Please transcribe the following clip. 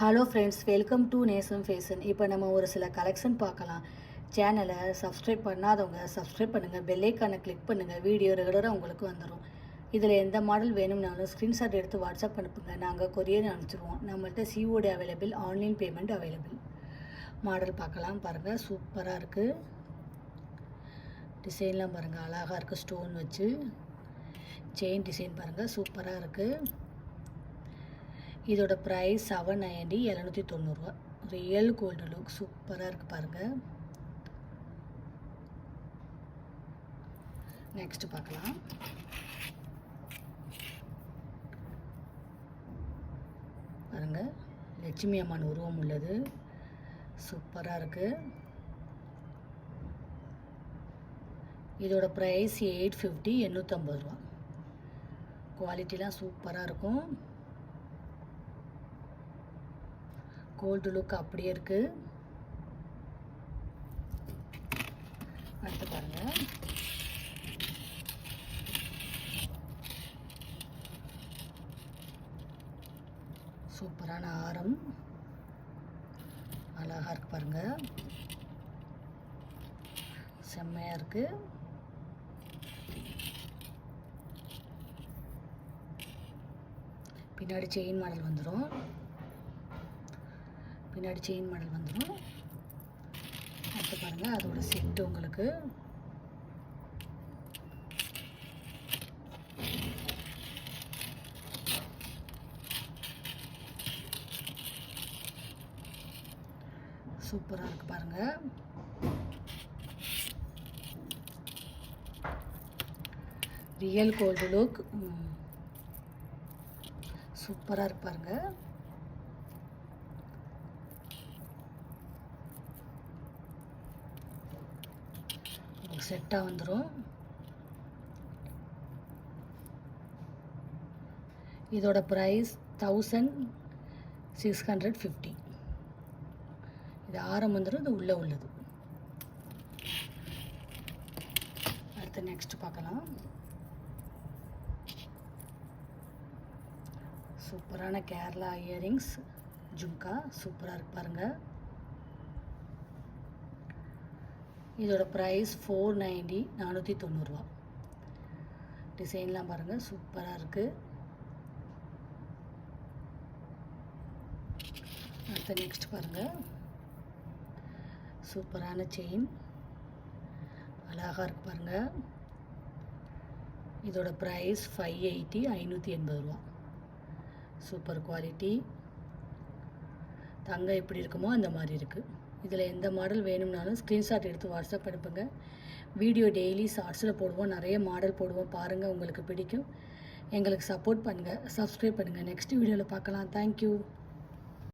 Hello friends, welcome to நேசம் fashion. இப்போ நம்ம ஒரு சில கலெக்ஷன் பார்க்கலாம். சேனலை சப்ஸ்கிரைப் பண்ணாதவங்க சப்ஸ்கிரைப் பண்ணுங்கள், பெல்லைக்கானை கிளிக் பண்ணுங்கள். வீடியோ ரெகுலராக உங்களுக்கு வந்துடும். இதில் எந்த மாடல் வேணும்னாலும் ஸ்க்ரீன்ஷாட் எடுத்து வாட்ஸ்அப் அனுப்புங்க, நாங்கள் கொரியர் அனுப்பிச்சிடுவோம். நம்மள்ட்ட COD available, online payment available. Model பார்க்கலாம். பாருங்கள், சூப்பராக இருக்குது. டிசைன்லாம் பாருங்கள், அழகாக இருக்குது. ஸ்டோன் வச்சு செயின் டிசைன் பாருங்கள், சூப்பராக இருக்குது. இதோட ப்ரைஸ் 790, 790 ரியல் கோல்டு லுக், சூப்பராக இருக்குது பாருங்கள். நெக்ஸ்ட் பார்க்கலாம். பாருங்கள், லட்சுமி அம்மன் உருவம் உள்ளது, சூப்பராக இருக்குது. இதோட ப்ரைஸ் 850, 850 ரூபா. குவாலிட்டிலாம் சூப்பராக இருக்கும். கோல்டு லுக் அப்படியே இருக்கு. அடுத்து பாருங்க, சூப்பரான ஆரம், அழகா இருக்கு பாருங்க, செம்மையா இருக்கு. பின்னாடி செயின் மாடல் வந்துடும். அடுத்து பாருங்கள், அதோட செட்டு உங்களுக்கு சூப்பராக இருக்குது பாருங்கள். ரியல் கோல்டு லுக், சூப்பராக இருக்கு பாருங்கள். செட்டாக வந்துடும். இதோட ப்ரைஸ் 1650. இது ஆரம் வந்துடும், இது உள்ளே உள்ளது. அடுத்து நெக்ஸ்ட் பார்க்கலாம். சூப்பரான கேரளா இயரிங்ஸ் ஜும்கா, சூப்பராக இருக்கு பாருங்கள். இதோட ப்ரைஸ் 490, 490 ரூபா. டிசைன்லாம் பாருங்கள், சூப்பராக இருக்குது. அடுத்த நெக்ஸ்ட் பாருங்கள், சூப்பரான செயின், அழகாக இருக்கு பாருங்கள். இதோட ப்ரைஸ் 580, 580 ரூபா. Super quality. தங்கம் எப்படி இருக்குமோ அந்த மாதிரி இருக்குது. இதில் எந்த மாடல் வேணும்னாலும் ஸ்க்ரீன்ஷாட் எடுத்து வாட்ஸ்அப் அனுப்புங்க. வீடியோ டெய்லி ஷார்ட்ஸில் போடுவோம், நிறைய மாடல் போடுவோம், பாருங்கள், உங்களுக்கு பிடிக்கும். எங்களுக்கு சப்போர்ட் பண்ணுங்கள், சப்ஸ்கிரைப் பண்ணுங்கள். நெக்ஸ்ட் வீடியோவில் பார்க்கலாம். தேங்க்யூ.